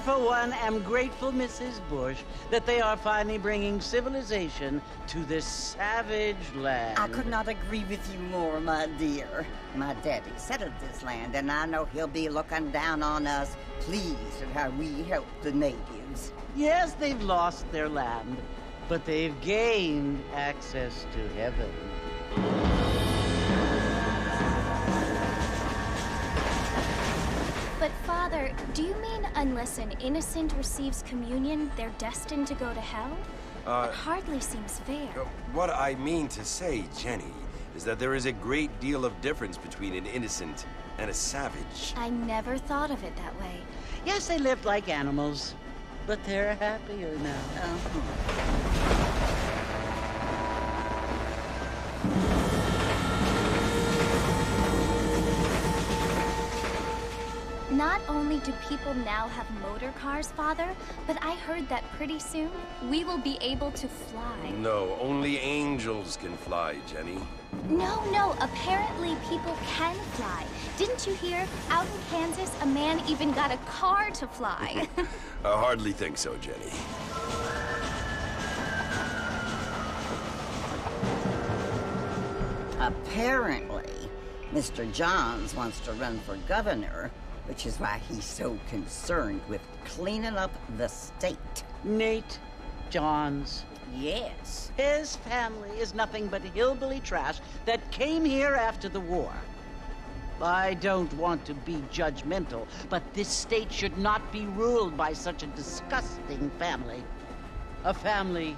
for one, am grateful, Mrs. Bush, that they are finally bringing civilization to this savage land. I could not agree with you more, my dear. My daddy settled this land, and I know he'll be looking down on us, pleased at how we help the natives. Yes, they've lost their land, but they've gained access to heaven. But, Father, do you mean unless an innocent receives communion, they're destined to go to hell? That hardly seems fair. What I mean to say, Jenny, is that there is a great deal of difference between an innocent and a savage. I never thought of it that way. Yes, they lived like animals, but they're happier now. Not only do people now have motor cars, Father, but I heard that pretty soon we will be able to fly. No, only angels can fly, Jenny. No, apparently people can fly. Didn't you hear? Out in Kansas, a man even got a car to fly. I hardly think so, Jenny. Apparently, Mr. Johns wants to run for governor, which is why he's so concerned with cleaning up the state. Nate Johns. Yes. His family is nothing but hillbilly trash that came here after the war. I don't want to be judgmental, but this state should not be ruled by such a disgusting family. A family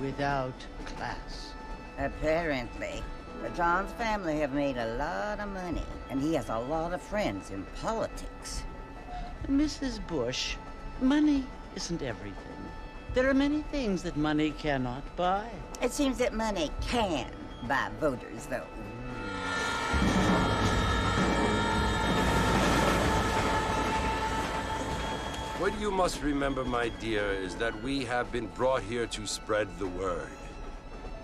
without class. Apparently. The Johns family have made a lot of money, and he has a lot of friends in politics. Mrs. Bush, money isn't everything. There are many things that money cannot buy. It seems that money can buy voters, though. What you must remember, my dear, is that we have been brought here to spread the word.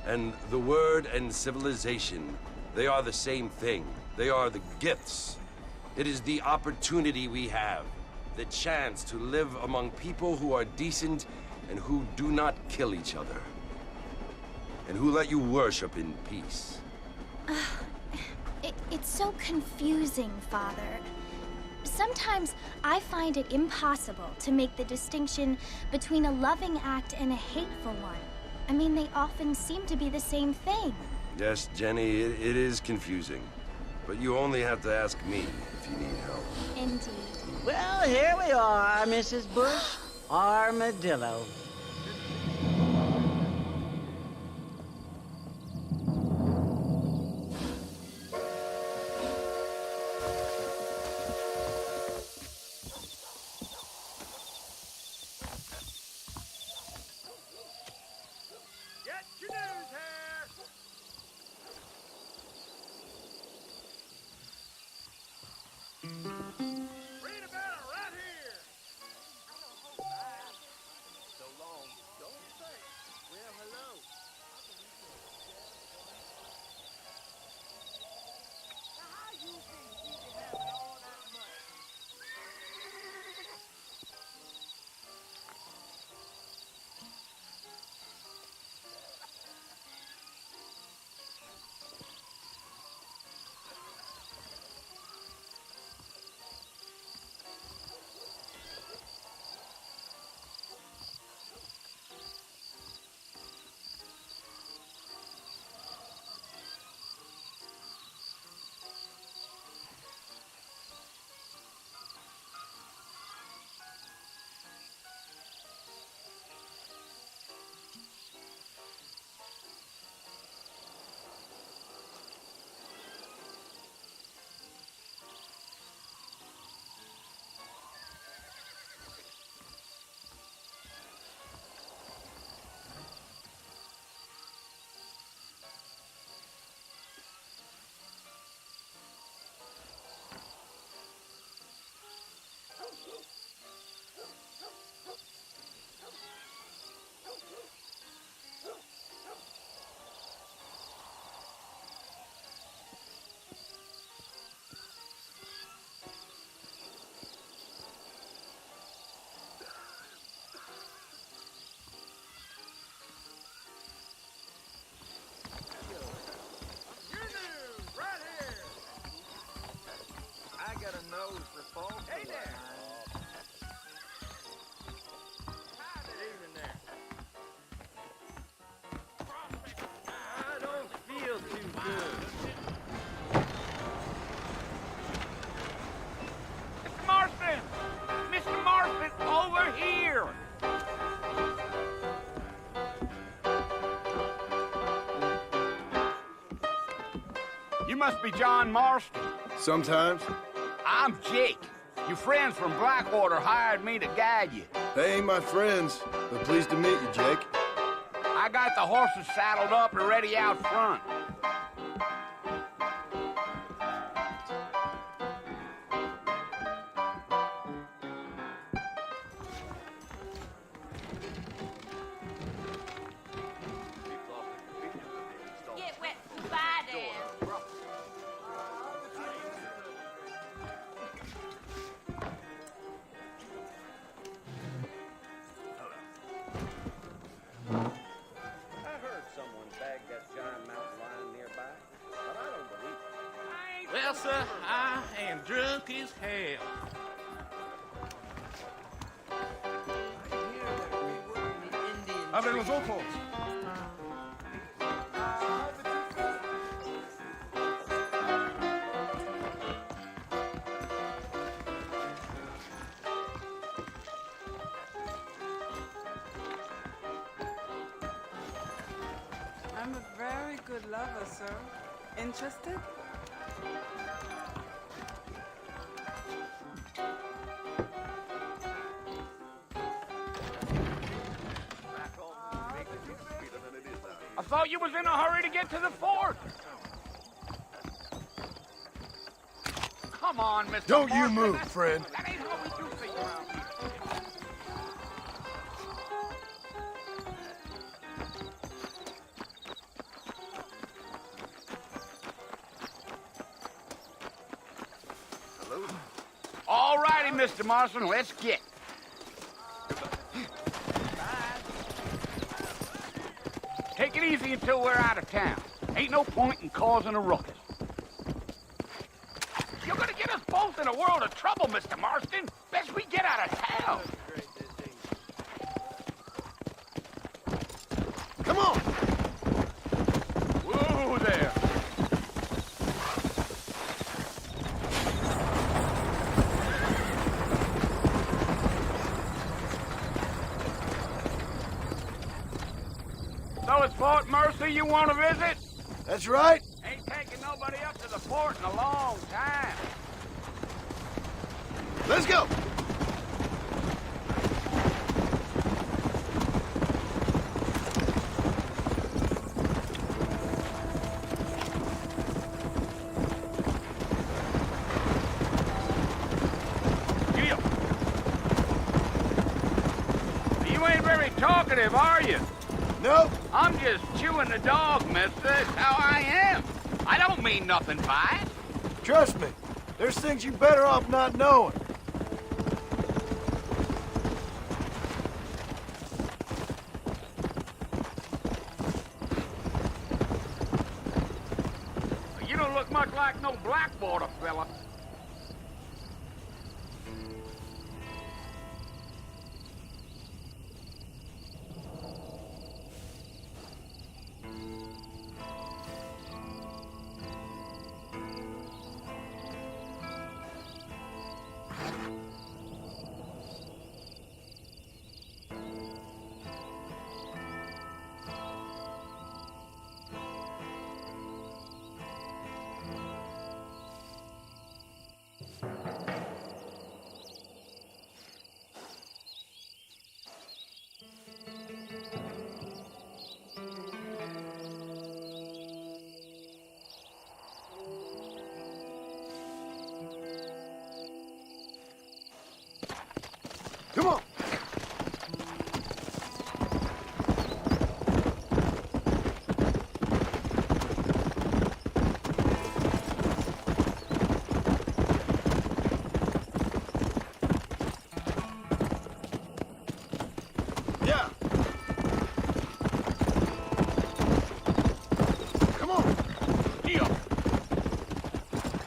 And the word and civilization, they are the same thing. They are the gifts. It is the opportunity we have, the chance to live among people who are decent and who do not kill each other, and who let you worship in peace. It's so confusing, Father. Sometimes I find it impossible to make the distinction between a loving act and a hateful one. I mean, they often seem to be the same thing. Yes, Jenny, it is confusing. But you only have to ask me if you need help. Indeed. Well, here we are, Mrs. Bush. Armadillo. I don't feel too good. Mr. Marston! Mr. Marston, over here! You must be John Marston. Sometimes. I'm Jake. Your friends from Blackwater hired me to guide you. They ain't my friends, but pleased to meet you, Jake. I got the horses saddled up and ready out front. Get wet and bye, Dan. I heard someone bagged that giant mountain lion nearby, but I don't believe it. Well, sir, I am drunk as hell. Abren los ojos. I'm a very good lover, sir. Interested? I thought you was in a hurry to get to the fort. Come on, Mr. Don't you Marston. move, friend. That ain't how we do things around here. All righty, Mr. Marston, let's get. Take it easy until we're out of town. Ain't no point in causing a ruckus. You're gonna get us both in a world of trouble, Mr. Marston. Best we get out of town. Come on! Whoa there. So it's Fort Mercer you want to visit? That's right. Ain't taking nobody up to the fort in a long time. Let's go! Gil. You ain't very talkative, are you? Nope. I'm just chewing the dog, mister. That's how I am. I don't mean nothing by it. Trust me. There's things you better off not knowing. You don't look much like no Blackwater fella. Come on! Yeah! Come on! Gil. You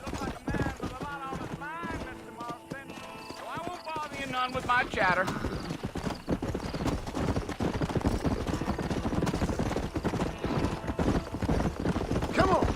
look like a man with a lot on his mind, Mr. Marston. done with my chatter. Come on!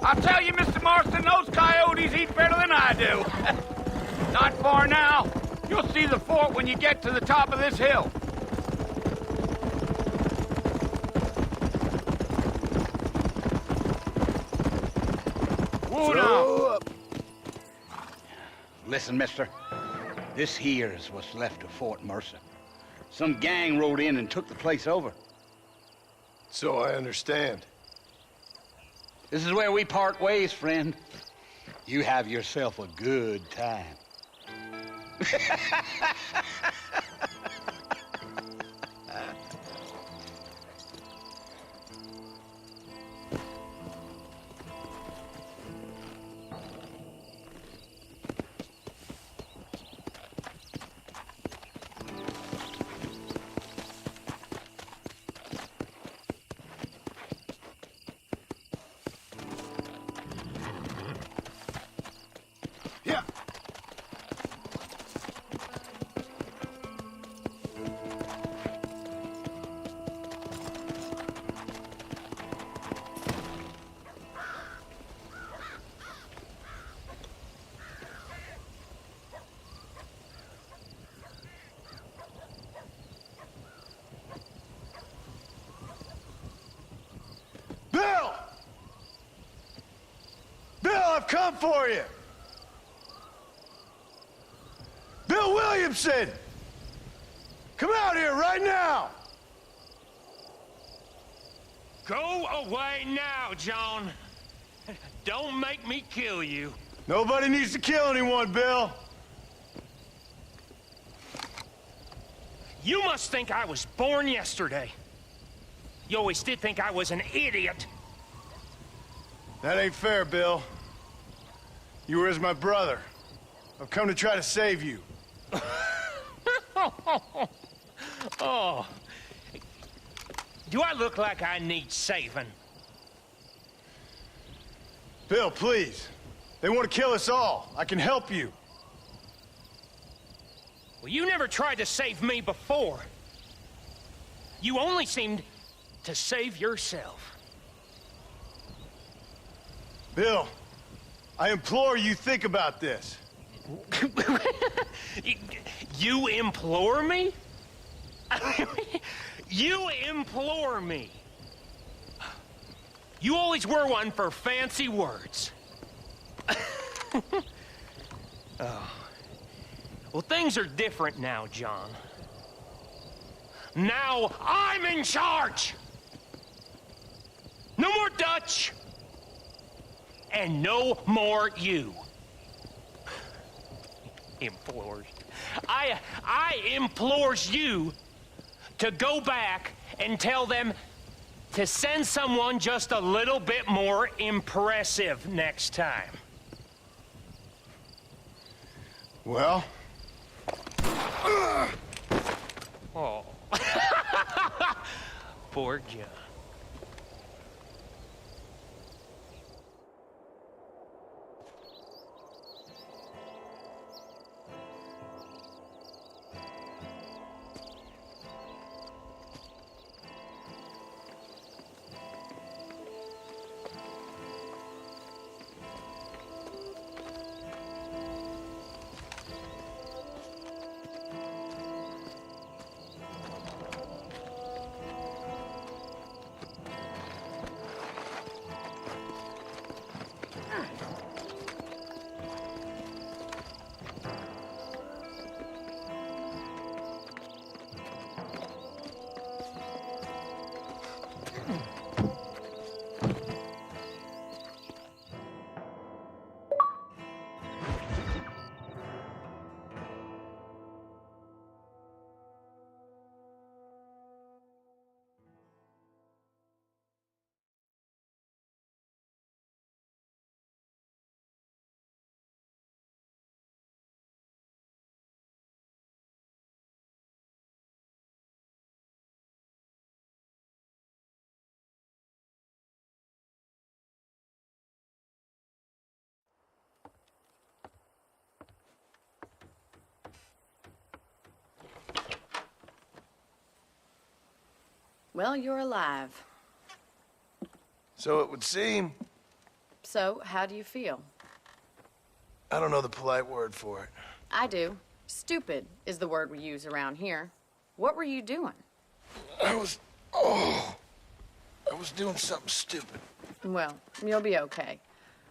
I'll tell you, Mr. Marston, those coyotes eat better than I do. Not far now. You'll see the fort when you get to the top of this hill. Whoa now. Listen, mister. This here is what's left of Fort Mercer. Some gang rode in and took the place over. So I understand. This is where we part ways, friend. You have yourself a good time. I've come for you! Bill Williamson! Come out here right now! Go away now, John. Don't make me kill you. Nobody needs to kill anyone, Bill. You must think I was born yesterday. You always did think I was an idiot. That ain't fair, Bill. You were as my brother. I've come to try to save you. Oh. Do I look like I need saving? Bill, please. They want to kill us all. I can help you. Well, you never tried to save me before. You only seemed to save yourself. Bill, I implore you think about this. You implore me? You implore me? You always were one for fancy words. Oh. Well, things are different now, John. Now I'm in charge! No more Dutch! And no more you. Implores. I implores you to go back and tell them to send someone just a little bit more impressive next time. Well, Oh. Poor John. Well, you're alive. So it would seem. So, how do you feel? I don't know the polite word for it. I do. Stupid is the word we use around here. What were you doing? I was doing something stupid. Well, you'll be okay.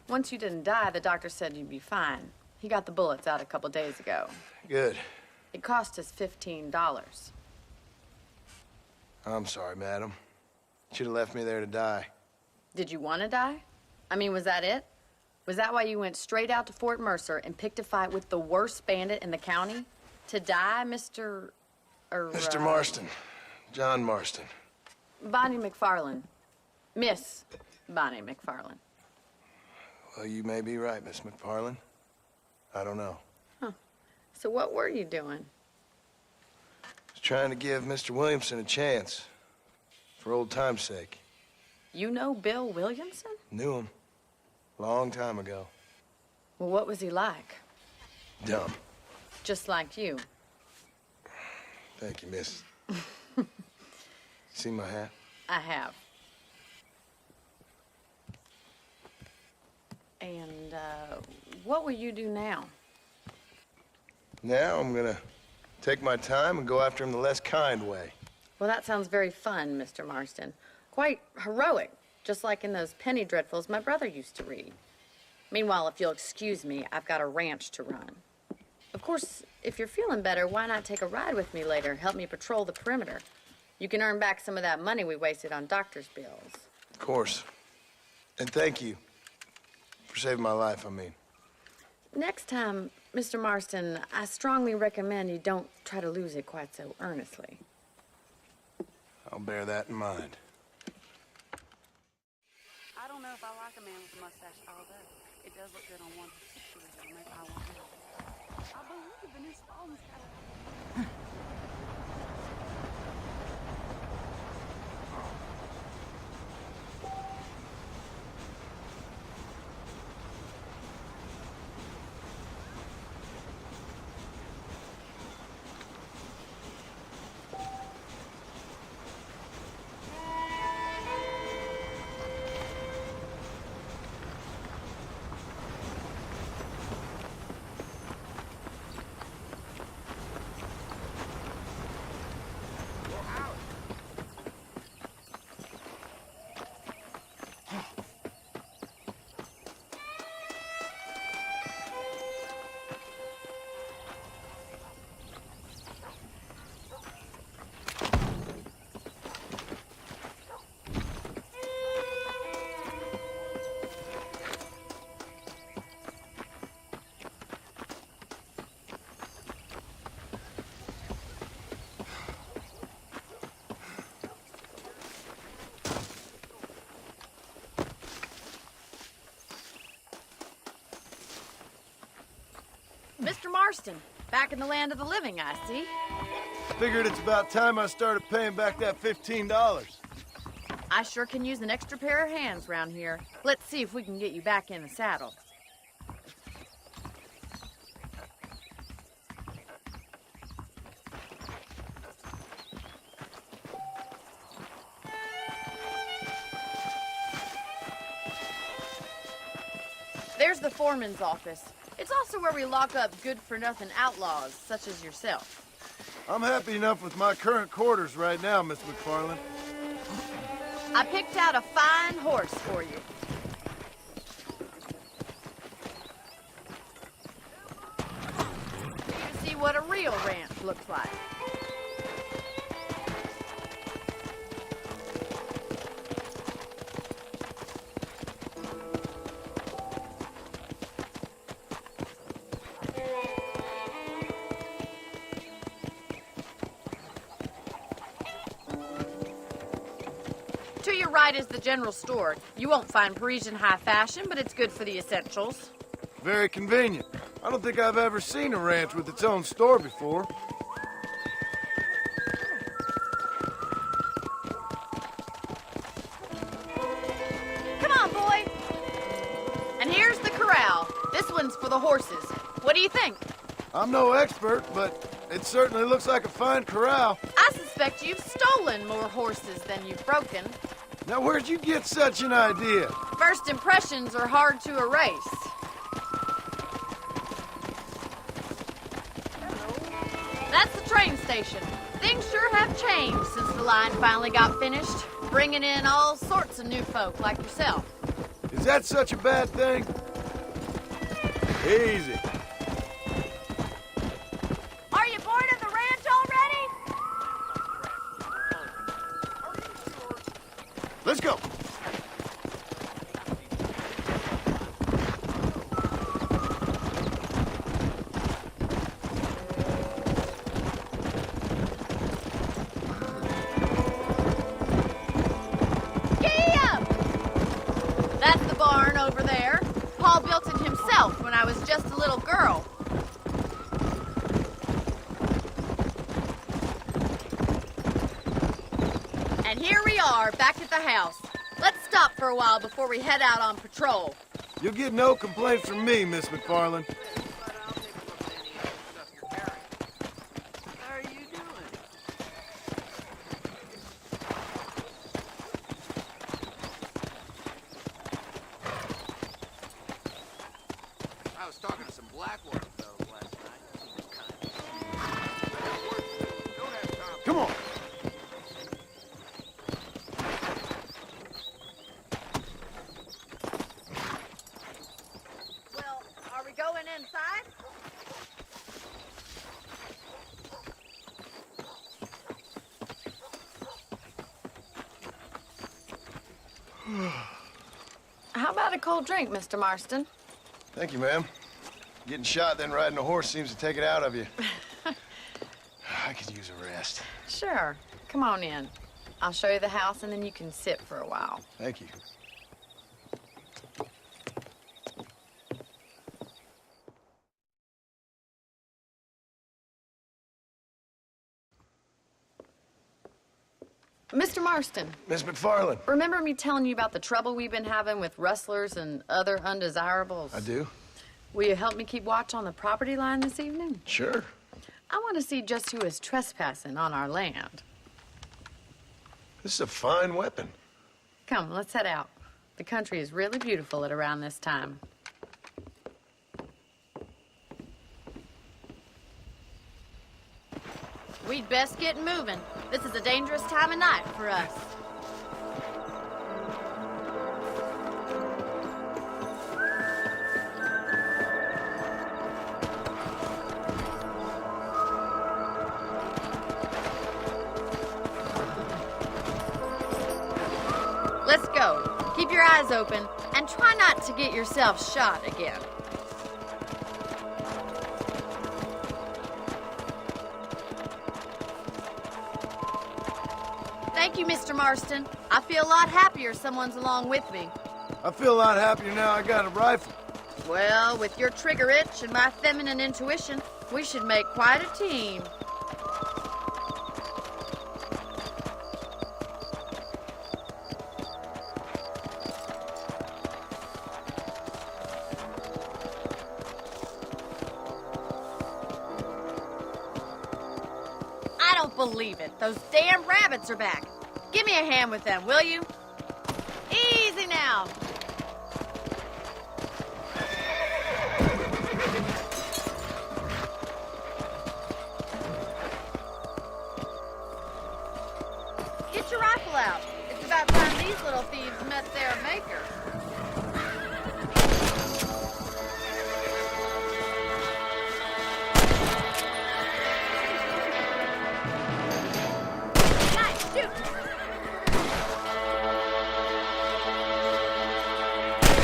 Once you didn't die, the doctor said you'd be fine. He got the bullets out a couple days ago. Good. It cost us $15. I'm sorry, madam. Should have left me there to die. Did you want to die? I mean, was that it? Was that why you went straight out to Fort Mercer and picked a fight with the worst bandit in the county? To die, Mr. Mr. Marston. John Marston. Bonnie MacFarlane. Miss Bonnie MacFarlane. Well, you may be right, Miss MacFarlane. I don't know. Huh. So what were you doing? I was trying to give Mr. Williamson a chance. For old time's sake. You know Bill Williamson? Knew him. Long time ago. Well, what was he like? Dumb. Just like you. Thank you, miss. See my hat? I have. And, what will you do now? Now I'm gonna take my time and go after him the less kind way. Well, that sounds very fun, Mr. Marston. Quite heroic, just like in those penny dreadfuls my brother used to read. Meanwhile, if you'll excuse me, I've got a ranch to run. Of course, if you're feeling better, why not take a ride with me later? Help me patrol the perimeter. You can earn back some of that money we wasted on doctor's bills. Of course. And thank you for saving my life, I mean. Next time, Mr. Marston, I strongly recommend you don't try to lose it quite so earnestly. I'll bear that in mind. I don't know if I like a man with a mustache, although it does look good on one particular girl. Maybe I want to. I believe in his phone's got a... Mr. Marston, Back in the land of the living, I see. Figured it's about time I started paying back that $15. I sure can use an extra pair of hands around here. Let's see if we can get you back in the saddle. There's the foreman's office. It's also where we lock up good-for-nothing outlaws, such as yourself. I'm happy enough with my current quarters right now, Miss MacFarlane. I picked out a fine horse for you. You see what a real ranch looks like. To your right is the general store. You won't find Parisian high fashion, but it's good for the essentials. Very convenient. I don't think I've ever seen a ranch with its own store before. Come on, boy. And here's the corral. This one's for the horses. What do you think? I'm no expert, but it certainly looks like a fine corral. I suspect you've stolen more horses than you've broken. Now, where'd you get such an idea? First impressions are hard to erase. That's the train station. Things sure have changed since the line finally got finished, bringing in all sorts of new folk like yourself. Is that such a bad thing? Easy. Are you bored of the ranch already? Let's go. Giddy up! That's the barn over there. Paul built it himself when I was just a little girl. And here we are, back at the house. Let's stop for a while before we head out on patrol. You'll get no complaints from me, Miss MacFarlane. How are you doing? I was talking to some Blackwater fellows last night. Don't have time. Come on. Well, are we going inside? How about a cold drink, Mr. Marston? Thank you, ma'am. Getting shot, then riding a horse seems to take it out of you. I could use a rest. Sure. Come on in. I'll show you the house, and then you can sit for a while. Thank you. Mr. Marston, Miss MacFarlane. remember me telling you about the trouble we've been having with rustlers and other undesirables? I do. Will you help me keep watch on the property line this evening? Sure. I want to see just who is trespassing on our land. This is a fine weapon. Come, let's head out. The country is really beautiful at around this time. We'd best get moving. This is a dangerous time of night for us. Let's go. Keep your eyes open and try not to get yourself shot again. Thank you, Mr. Marston. I feel a lot happier someone's along with me. I feel a lot happier now I got a rifle. Well, with your trigger itch and my feminine intuition, we should make quite a team. I don't believe it. Those damn rabbits are back. Give me a hand with them, will you? Easy now. Get your rifle out. It's about time these little thieves met their maker. Nice, shoot!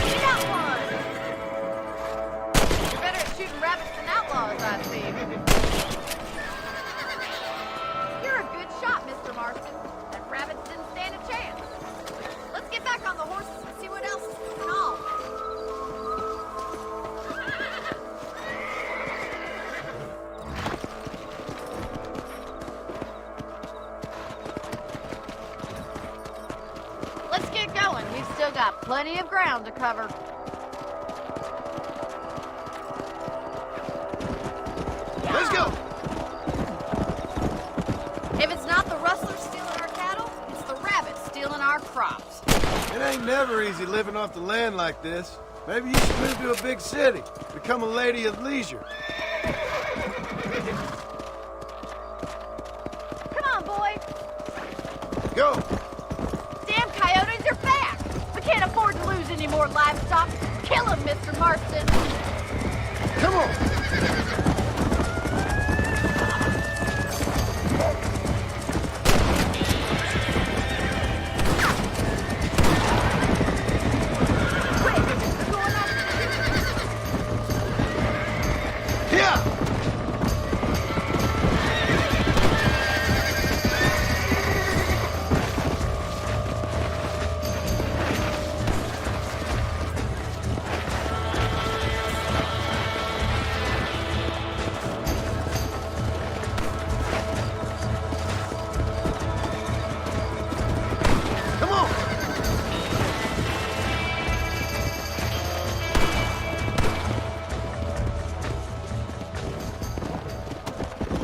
Get out one! You're better at shooting rabbits than outlaws, I see. You're a good shot, Mr. Marston. That rabbits didn't stand a chance. Let's get back on the horses and see what else is going on. Let's get going. We've still got plenty of ground to cover. Let's go! If it's not the rustlers stealing our cattle, it's the rabbits stealing our crops. It ain't never easy living off the land like this. Maybe you should move to a big city. Become a lady of leisure. Come on, boy. Go! Damn coyotes are back. We can't afford to lose any more livestock. Kill them, Mr. Marston. Come on!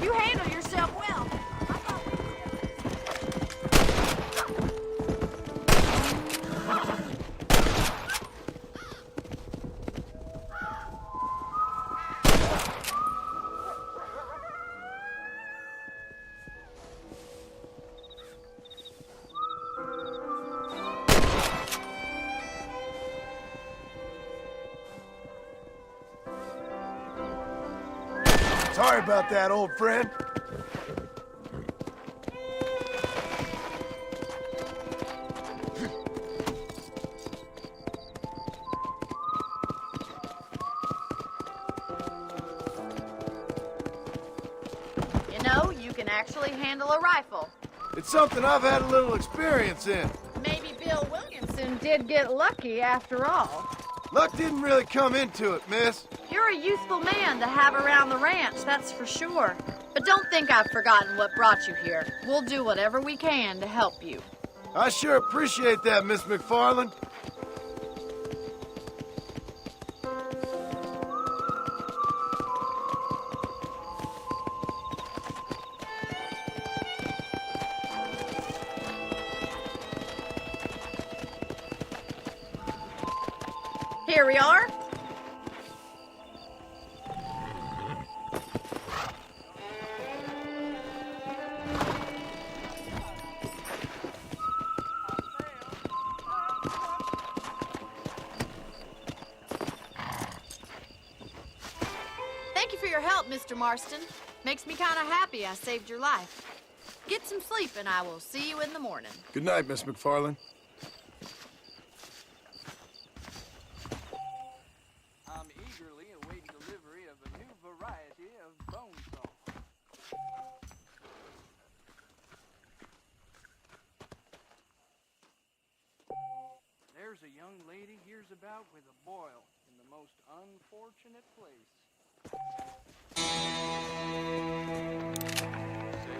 You handle yourself well. Sorry about that, old friend. You know, you can actually handle a rifle. It's something I've had a little experience in. Maybe Bill Williamson did get lucky after all. Luck didn't really come into it, miss. You're a useful man to have around the ranch, that's for sure. But don't think I've forgotten what brought you here. We'll do whatever we can to help you. I sure appreciate that, Miss MacFarlane. Here we are. Thank you for your help, Mr. Marston. Makes me kind of happy I saved your life. Get some sleep and I will see you in the morning. Good night, Miss MacFarlane. I'm eagerly awaiting delivery of a new variety of bone saw. There's a young lady hears about with a boil in the most unfortunate place. Say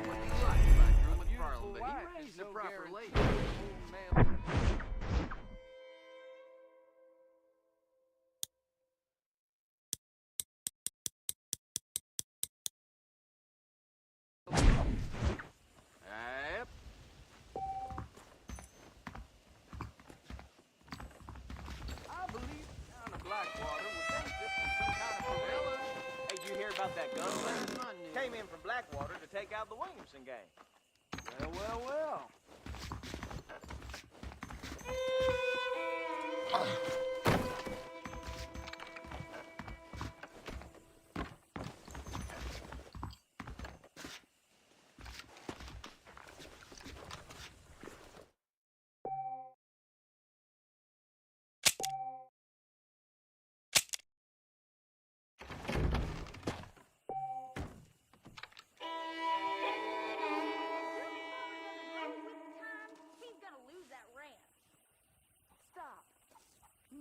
what you like about John MacFarlane, but he raised the proper lady. Yep. I believe down to Blackwater was benefit from some kind of gorilla. Hey, did you hear about that gunman? Came in from Blackwater to take out the Williamson gang. Well, well, well.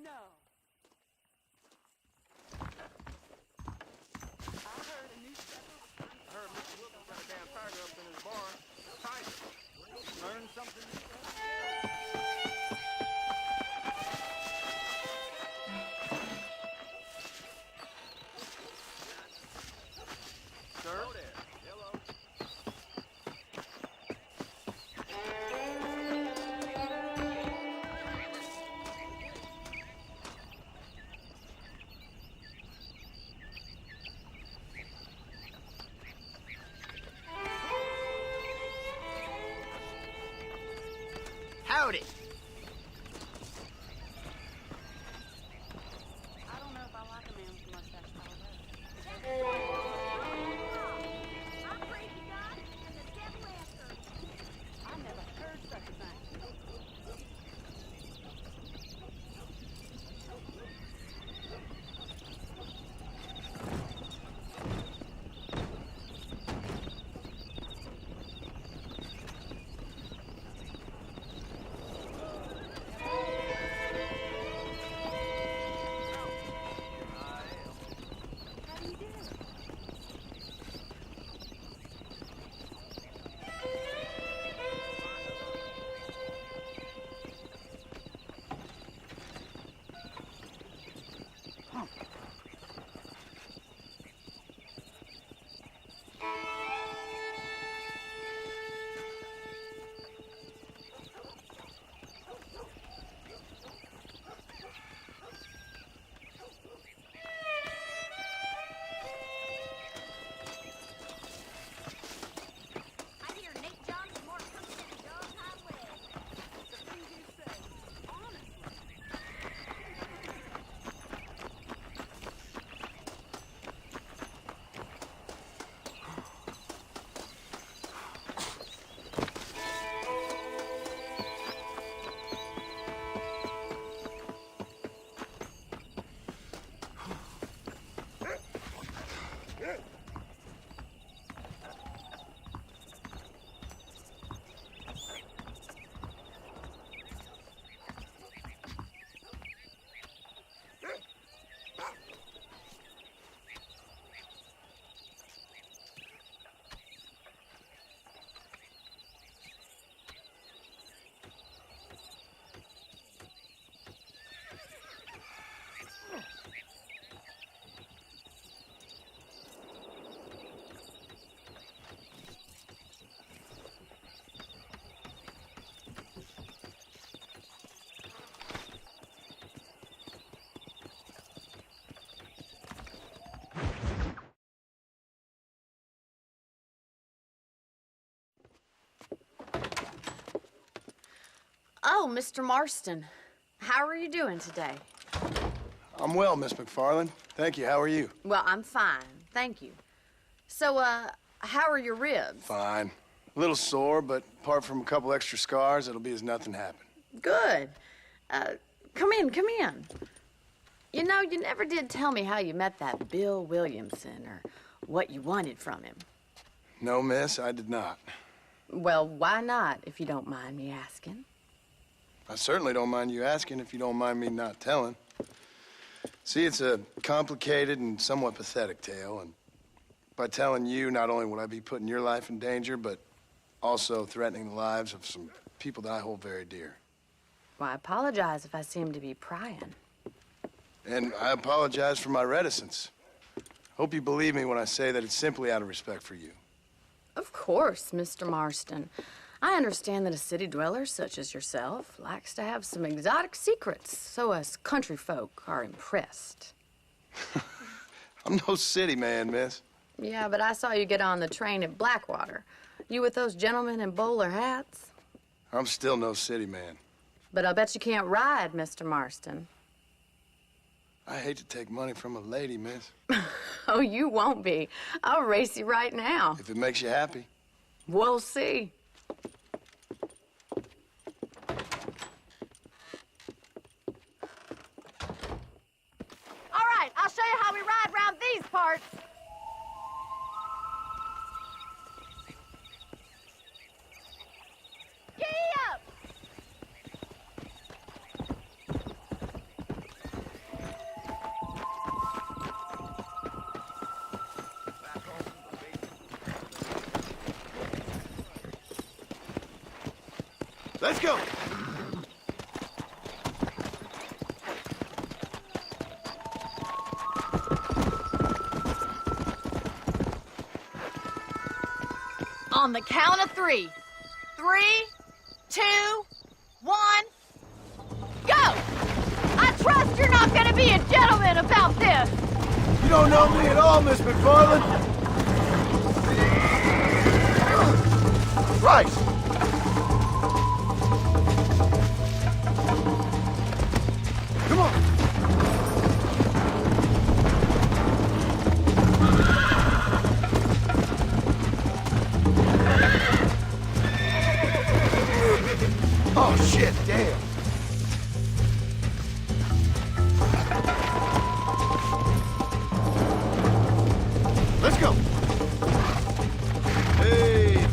No. I heard a newspaper. I heard Mr. Wilkins got a damn tiger up in his barn. Tiger. Learn something new. Sir? Hello there. Hello. Howdy. I don't know if I like a man with a mustache all day. I'm crazy God and the devil answer. I never heard such a thing. Oh, Mr. Marston, how are you doing today? I'm well, Miss MacFarlane. Thank you. How are you? Well, I'm fine, thank you. So, how are your ribs? Fine. A little sore, but apart from a couple extra scars, it'll be as nothing happened. Good. Come in, come in. You know, you never did tell me how you met that Bill Williamson or what you wanted from him. No, miss, I did not. Well, why not, if you don't mind me asking? I certainly don't mind you asking if you don't mind me not telling. See, it's a complicated and somewhat pathetic tale, and by telling you, not only will I be putting your life in danger, but also threatening the lives of some people that I hold very dear. Well, I apologize if I seem to be prying. And I apologize for my reticence. Hope you believe me when I say that it's simply out of respect for you. Of course, Mr. Marston. I understand that a city dweller such as yourself likes to have some exotic secrets, so us country folk are impressed. I'm no city man, miss. Yeah, but I saw you get on the train at Blackwater. You with those gentlemen in bowler hats? I'm still no city man. But I'll bet you can't ride, Mr. Marston. I hate to take money from a lady, miss. Oh, you won't be. I'll race you right now. If it makes you happy. We'll see. All right, I'll show you how we ride around these parts. Giddy up! Let's go! On the count of 3. 3, 2, 1, go! I trust you're not gonna be a gentleman about this! You don't know me at all, Miss MacFarlane. Right! Come on! Oh, shit, damn. Let's go. Hey.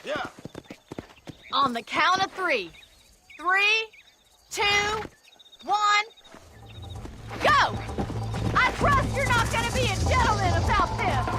Yeah. On the count of 3. 3, 2, 1, go! I trust you're not gonna be a gentleman about this!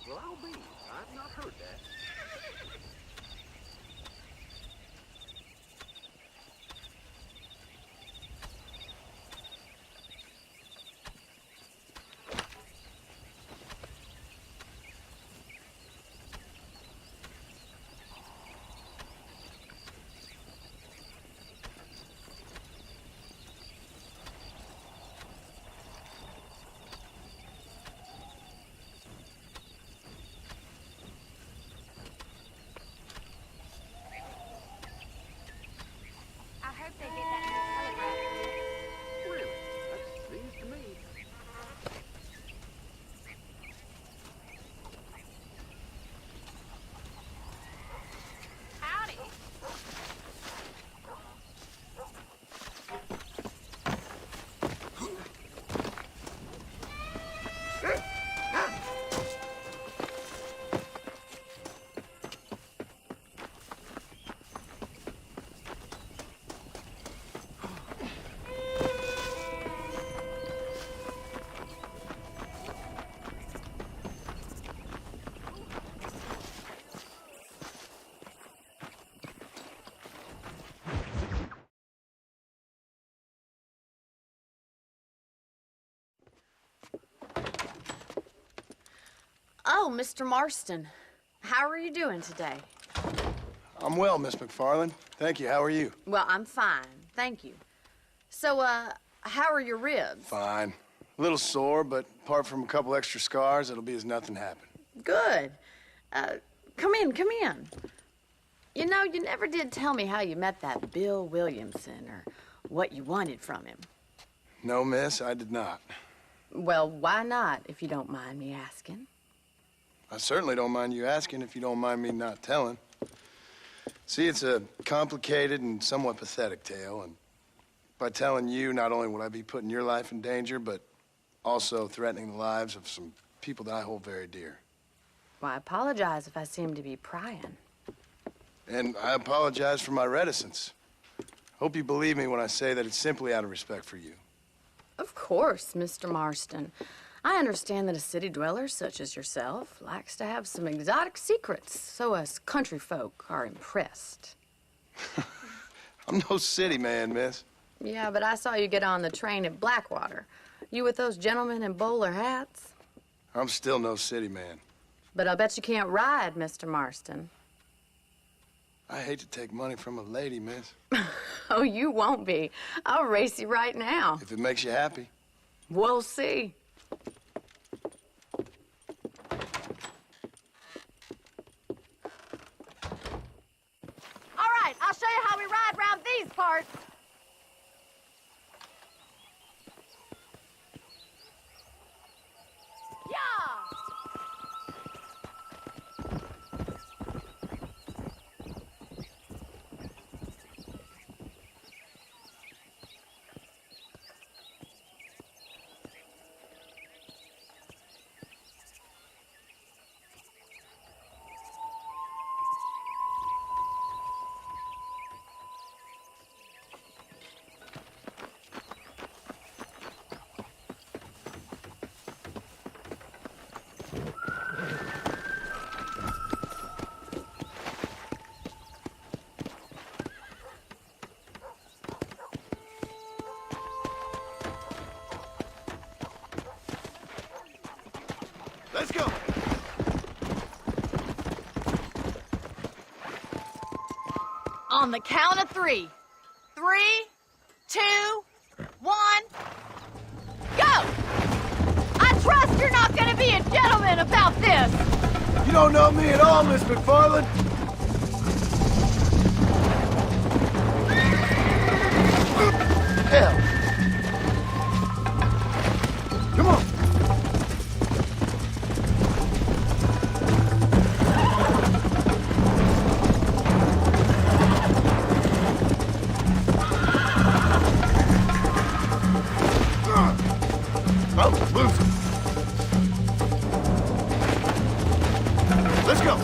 Well, I'll be. I've not heard that. Oh, Mr. Marston. How are you doing today? I'm well, Miss MacFarlane. Thank you. How are you? Well, I'm fine. Thank you. So, how are your ribs? Fine. A little sore, but apart from a couple extra scars, it'll be as nothing happened. Good. Come in, come in. You know, you never did tell me how you met that Bill Williamson or what you wanted from him. No, miss, I did not. Well, why not, if you don't mind me asking? I certainly don't mind you asking if you don't mind me not telling. See, it's a complicated and somewhat pathetic tale, and by telling you, not only would I be putting your life in danger, but also threatening the lives of some people that I hold very dear. Well, I apologize if I seem to be prying. And I apologize for my reticence. Hope you believe me when I say that it's simply out of respect for you. Of course, Mr. Marston. I understand that a city dweller such as yourself likes to have some exotic secrets, so us country folk are impressed. I'm no city man, miss. Yeah, but I saw you get on the train at Blackwater. You with those gentlemen in bowler hats? I'm still no city man. But I'll bet you can't ride, Mr. Marston. I hate to take money from a lady, miss. Oh, you won't be. I'll race you right now. If it makes you happy. We'll see. All right, I'll show you how we ride around these parts. Yeah! Let's go. On the count of 3. 3, 2, 1, go! I trust you're not gonna be a gentleman about this! You don't know me at all, Miss MacFarlane. Hell. Come on. Oh, loose. Let's go.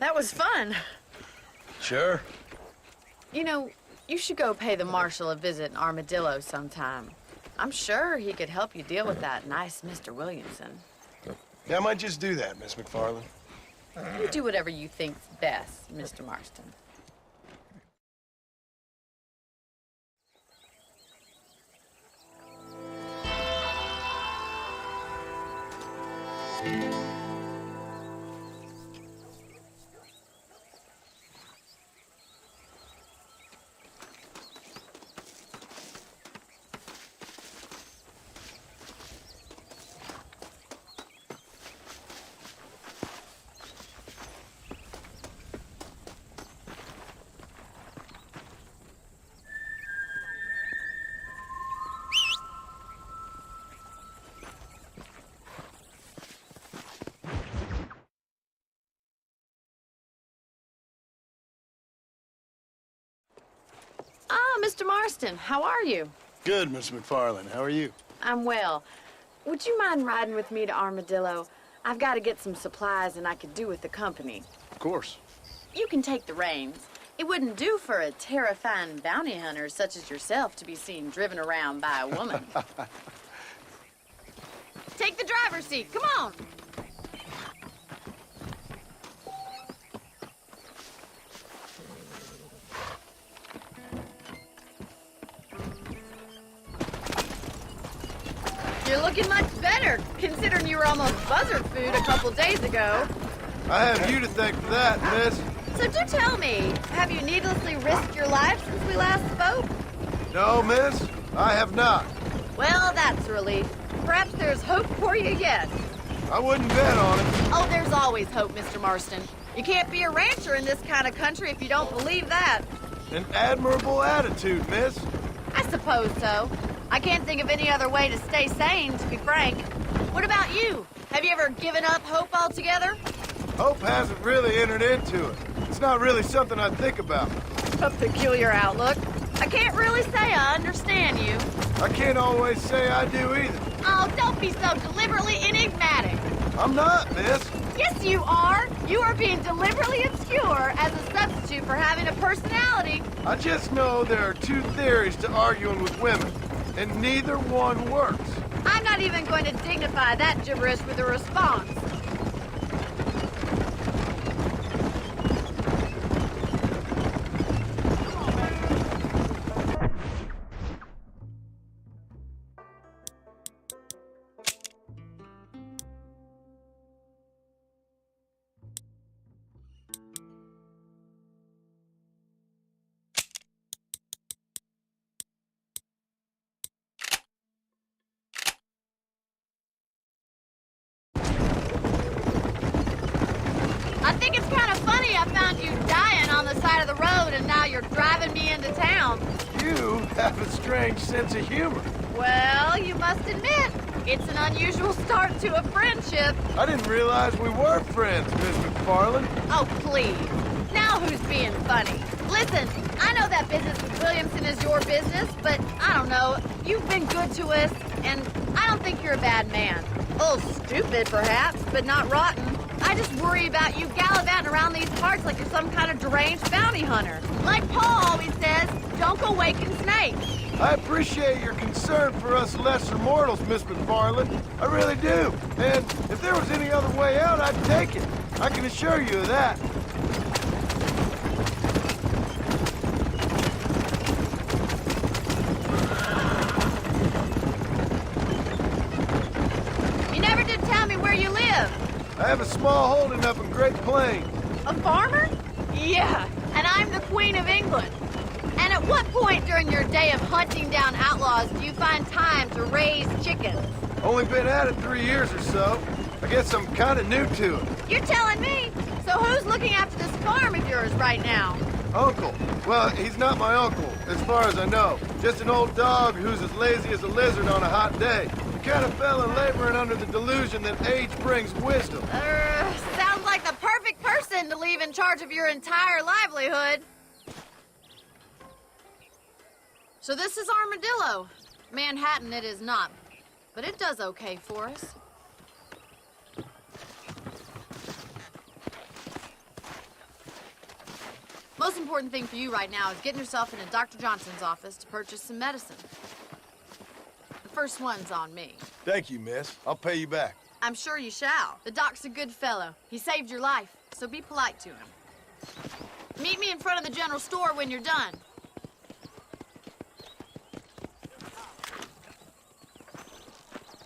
That was fun. Sure. You know, you should go pay the Marshal a visit in Armadillo sometime. I'm sure he could help you deal with that nice Mr. Williamson. Yeah, I might just do that, Miss MacFarlane. You do whatever you think's best, Mr. Marston. Mr. Marston, how are you? Good, Miss MacFarlane. How are you? I'm well. Would you mind riding with me to Armadillo? I've got to get some supplies and I could do with the company. Of course. You can take the reins. It wouldn't do for a terrifying bounty hunter such as yourself to be seen driven around by a woman. Take the driver's seat. Come on. You're looking much better, considering you were almost buzzard food a couple days ago. I have you to thank for that, miss. So do tell me, have you needlessly risked your life since we last spoke? No, miss, I have not. Well, that's a relief. Perhaps there's hope for you yet. I wouldn't bet on it. Oh, there's always hope, Mr. Marston. You can't be a rancher in this kind of country if you don't believe that. An admirable attitude, miss. I suppose so. I can't think of any other way to stay sane, to be frank. What about you? Have you ever given up hope altogether? Hope hasn't really entered into it. It's not really something I think about. A peculiar outlook. I can't really say I understand you. I can't always say I do either. Oh, don't be so deliberately enigmatic. I'm not, miss. Yes, you are. You are being deliberately obscure as a substitute for having a personality. I just know there are two theories to arguing with women, and neither one works. I'm not even going to dignify that gibberish with a response. I think it's kind of funny I found you dying on the side of the road and now you're driving me into town. You have a strange sense of humor. Well, you must admit, it's an unusual start to a friendship. I didn't realize we were friends, Miss MacFarlane. Oh, please. Now who's being funny? Listen, I know that business with Williamson is your business, but I don't know. You've been good to us, and I don't think you're a bad man. A little stupid, perhaps, but not rotten. I just worry about you gallivanting around these parts like you're some kind of deranged bounty hunter. Like Paul always says, don't go waking snakes. I appreciate your concern for us lesser mortals, Miss MacFarlane. I really do. And if there was any other way out, I'd take it. I can assure you of that. You never did tell me where you live. I have a small holding up in Great Plains. A farmer? Yeah, and I'm the Queen of England. And at what point during your day of hunting down outlaws do you find time to raise chickens? Only been at it 3 years or so. I guess I'm kind of new to it. You're telling me? So who's looking after this farm of yours right now? Uncle. Well, he's not my uncle, as far as I know. Just an old dog who's as lazy as a lizard on a hot day. The kind of fella laboring under the delusion that age brings wisdom. Sounds like the perfect person to leave in charge of your entire livelihood. So this is Armadillo. Manhattan it is not, but it does okay for us. Most important thing for you right now is getting yourself into Dr. Johnson's office to purchase some medicine. The first one's on me. Thank you, miss. I'll pay you back. I'm sure you shall. The doc's a good fellow. He saved your life, so be polite to him. Meet me in front of the general store when you're done.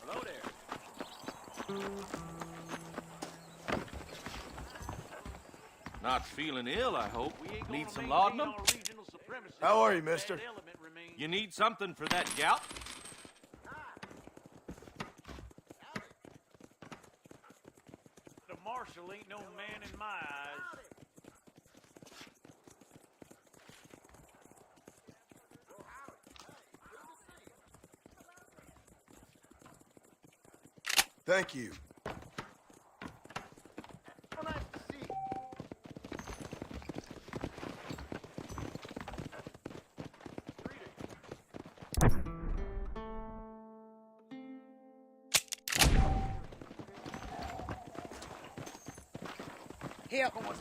Hello there. Not feeling ill, I hope. Need some laudanum? How are you, mister? You need something for that gout? The marshal ain't no man in my eyes. Thank you.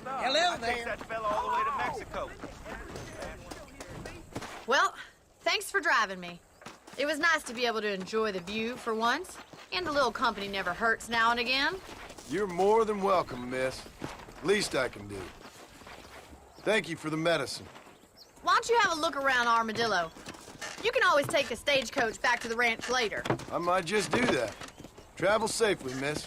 Hello there. Take that fella all the way to Mexico. Well, thanks for driving me. It was nice to be able to enjoy the view for once, and a little company never hurts now and again. You're more than welcome, miss. Least I can do. Thank you for the medicine. Why don't you have a look around Armadillo? You can always take a stagecoach back to the ranch later. I might just do that. Travel safely, miss.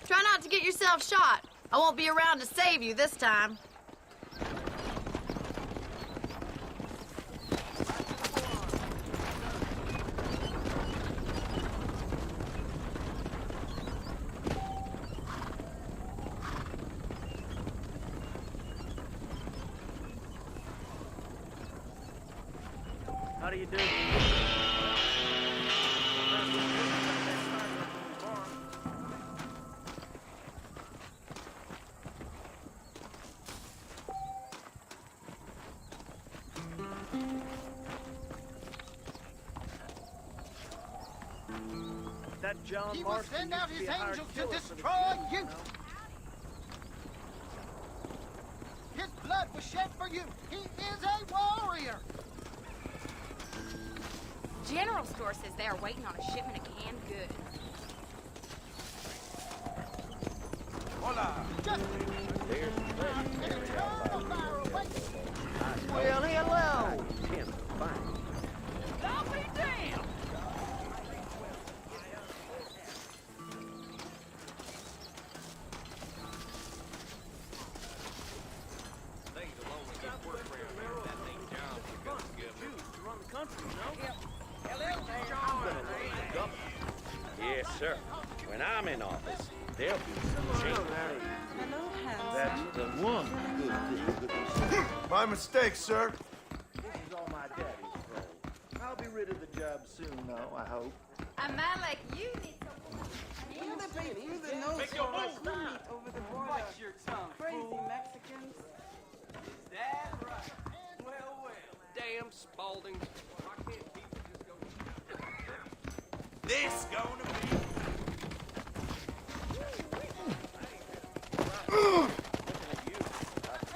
Try not to get yourself shot. I won't be around to save you this time. How do you do? That John He will Marston send out used his to be a hired angels to killer for the destroy Jews, you. know? His blood was shed for you. He is a warrior. General store says they are waiting on a shipment of canned goods. Hola. There's An eternal fire awaits. well, hello. I'll be damned! Things will only get worse around here. That thing Johnson got together. Jews to run the country, you know? Yes, sir. When I'm in office, there'll be some change. That's the one good thing that we My mistake, sir. This is all my daddy's throne. I'll be rid of the job soon, though, I hope. A man like you needs a Make your move! Over the border. Watch your tongue, Crazy fool. Mexicans. Is that right? Well, well. Damn Spaulding. Why can't people just go... This gonna be...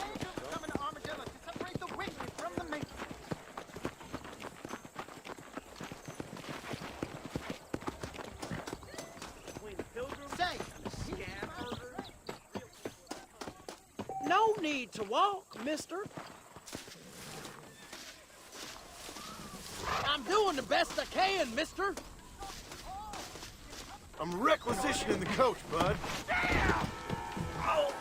Angels coming to Armadillo to separate the wicked from the meek. Say, No need to walk, mister. I'm doing the best I can, mister. I'm requisitioning the coach, bud. Damn! Oh!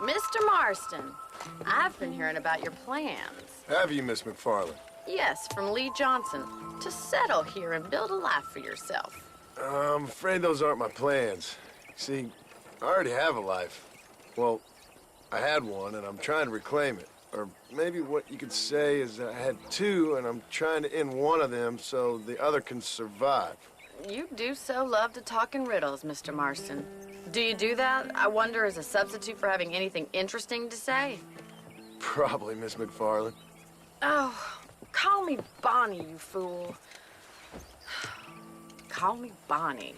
Mr. Marston, I've been hearing about your plans. Have you, Miss MacFarlane? Yes, from Leigh Johnson, to settle here and build a life for yourself. I'm afraid those aren't my plans. See, I already have a life. Well, I had one, and I'm trying to reclaim it. Or maybe what you could say is that I had two, and I'm trying to end one of them so the other can survive. You do so love to talk in riddles, Mr. Marston. Do you do that, I wonder, as a substitute for having anything interesting to say? Probably, Miss MacFarlane. Oh, call me Bonnie, you fool. Call me Bonnie.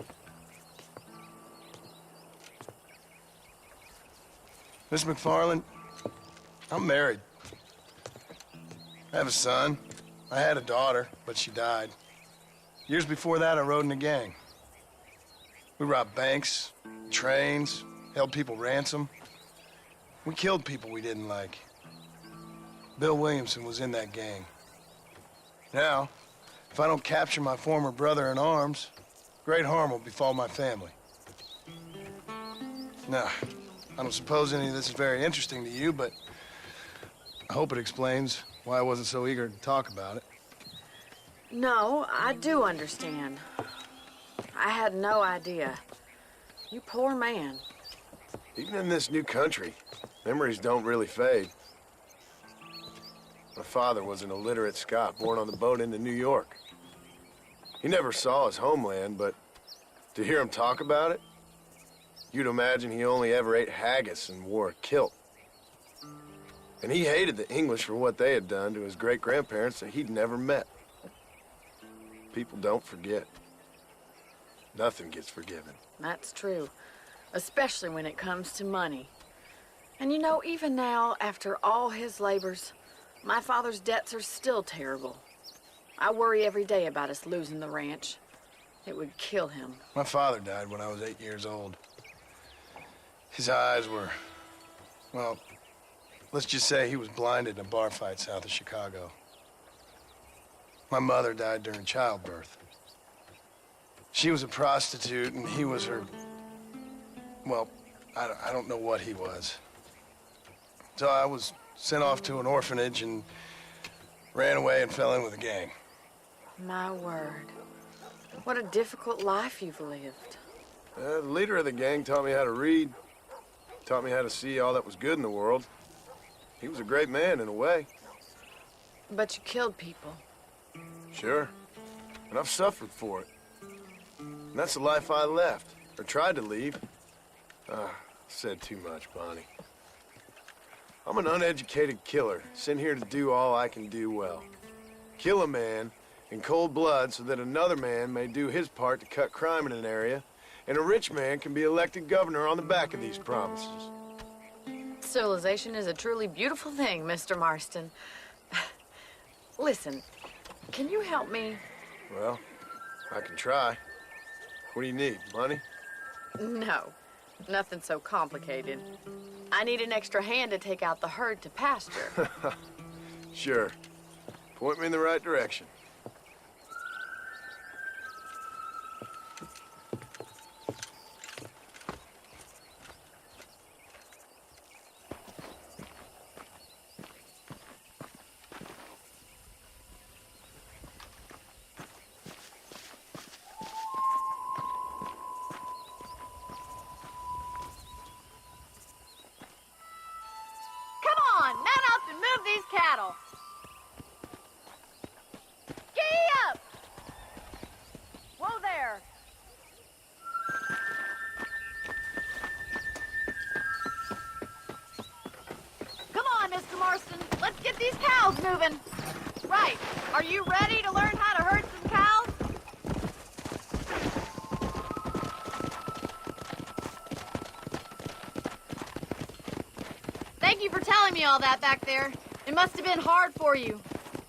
Miss MacFarlane, I'm married. I have a son. I had a daughter, but she died. Years before that, I rode in a gang. We robbed banks, trains, held people ransom. We killed people we didn't like. Bill Williamson was in that gang. Now, if I don't capture my former brother in arms, great harm will befall my family. Now, I don't suppose any of this is very interesting to you, but I hope it explains why I wasn't so eager to talk about it. No, I do understand. I had no idea. You poor man. Even in this new country, memories don't really fade. My father was an illiterate Scot born on the boat into New York. He never saw his homeland, but to hear him talk about it, you'd imagine he only ever ate haggis and wore a kilt. And he hated the English for what they had done to his great-grandparents that he'd never met. People don't forget. Nothing gets forgiven. That's true, especially when it comes to money. And you know, even now, after all his labors, my father's debts are still terrible. I worry every day about us losing the ranch. It would kill him. My father died when I was 8 years old. His eyes were, well, let's just say he was blinded in a bar fight south of Chicago. My mother died during childbirth. She was a prostitute, and he was her, well, I don't know what he was. So I was sent off to an orphanage and ran away and fell in with a gang. My word. What a difficult life you've lived. The leader of the gang taught me how to read, taught me how to see all that was good in the world. He was a great man in a way. But you killed people. Sure. And I've suffered for it. And that's the life I left, or tried to leave. Said too much, Bonnie. I'm an uneducated killer, sent here to do all I can do well. Kill a man in cold blood so that another man may do his part to cut crime in an area, and a rich man can be elected governor on the back of these promises. Civilization is a truly beautiful thing, Mr. Marston. Listen, can you help me? Well, I can try. What do you need, money? No, nothing so complicated. I need an extra hand to take out the herd to pasture. Sure. Point me in the right direction. Cattle. Gee up! Whoa there! Come on, Mr. Marston. Let's get these cows moving. Right. Are you ready to learn how to herd some cows? Thank you for telling me all that back there. It must have been hard for you.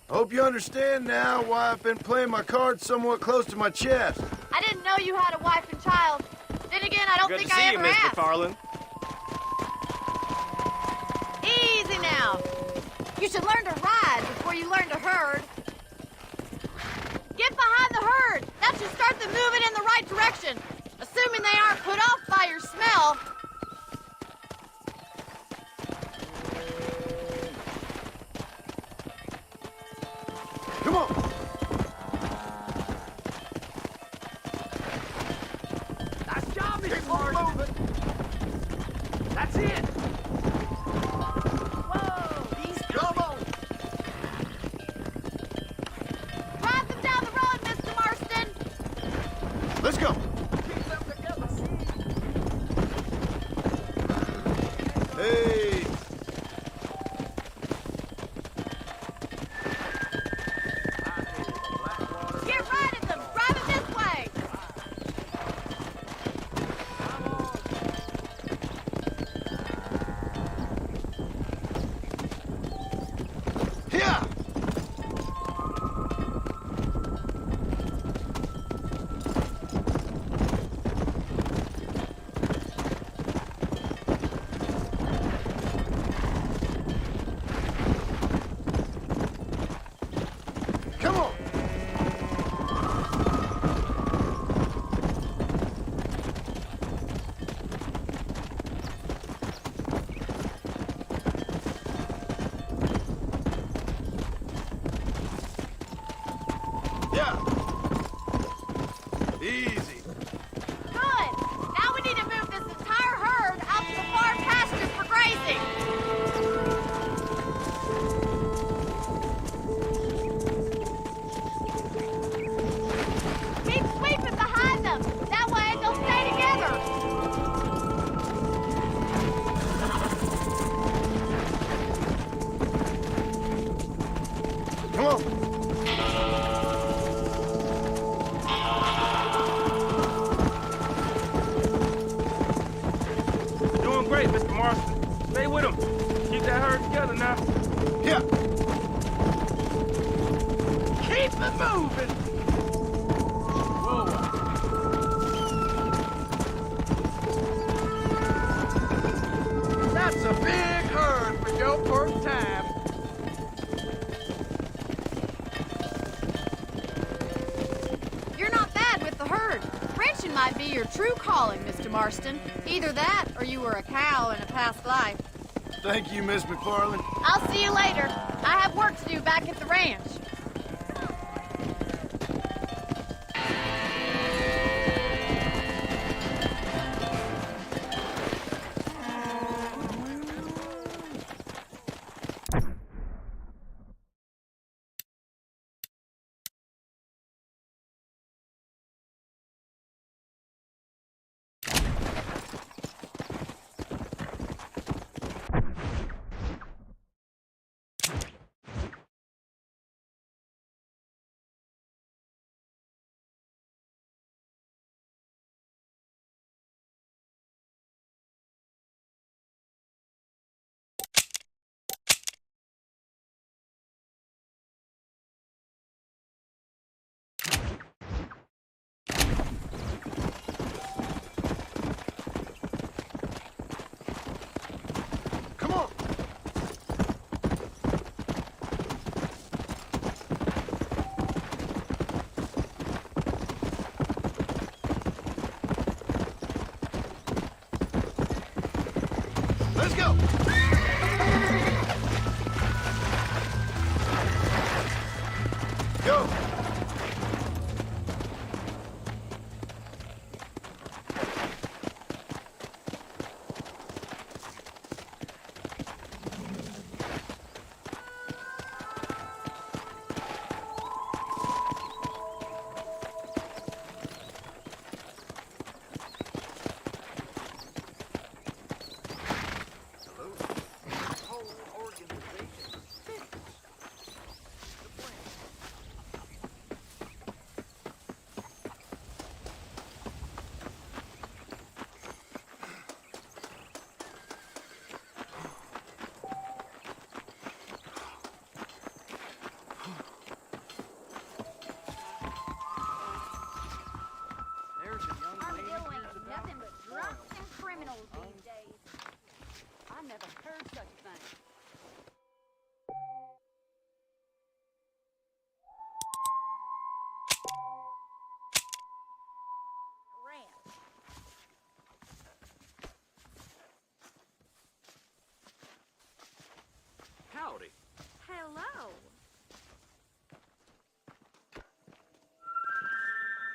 I hope you understand now why I've been playing my cards somewhat close to my chest. I didn't know you had a wife and child. Then again, I don't Good think to see I you, ever Miss asked. MacFarlane. Easy now. You should learn to ride before you learn to herd. Get behind the herd. That should start them moving in the right direction. Assuming they aren't put off by your smell. it! Whoa! He's coming! Drive them down the road, Mr. Marston! Let's go. Keep them together. Hey. Get right at them! Drive them this way! Here. Come on. Yeah. Easy. Good! Now we need to move this entire herd out to the far pastures for grazing! Keep sweeping behind them! That way they'll stay together! Come on. You're doing great, Mr. Marston. Stay with him. Keep that herd together now. Here. Keep it moving! That's a big herd for your first time. You're not bad with the herd. Ranching might be your true calling, Mr. Marston. Either that, or you were a cow in a past life. Thank you, Miss MacFarlane. I'll see you later. I have work to do back at the ranch. Come on. Let's go. Go. Howdy. Hello.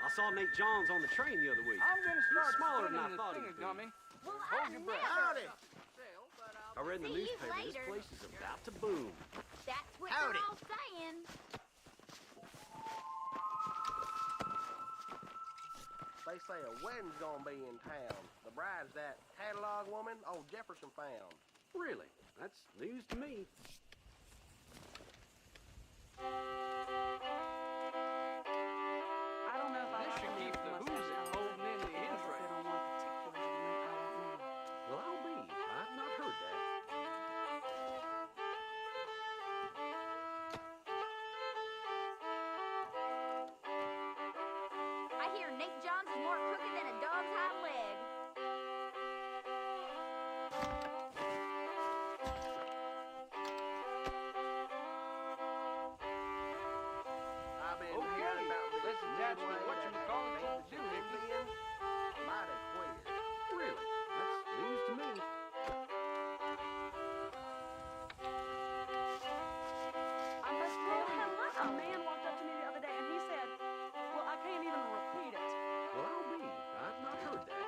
I saw Nate Johns on the train the other week. I'm gonna He's start smaller than I spinning thought this he'd be. thing, dummy. Well, Hold your breath. Howdy. I read in the See you newspaper this later. place is about to boom. That's what Howdy. they're all saying. They say a wedding's gonna be in town. The bride's that catalog woman old Jefferson found. Really? That's news to me. I don't know if I This like should the keep the mustache. booze I holding in the don't know. interest. Sit on one particular element. I don't know. Well, I'll be. I've not heard that. I hear Nate Johns is more crooked than a dog's hind leg. I've been Okay, hearing about this let's attach midway to what you that call it ain't to do, Nicky. being mighty queer. Really? That's news to me. I must hello. A man walked up to me the other day and he said, well, I can't even repeat it. Well, I'll be. I've not heard that.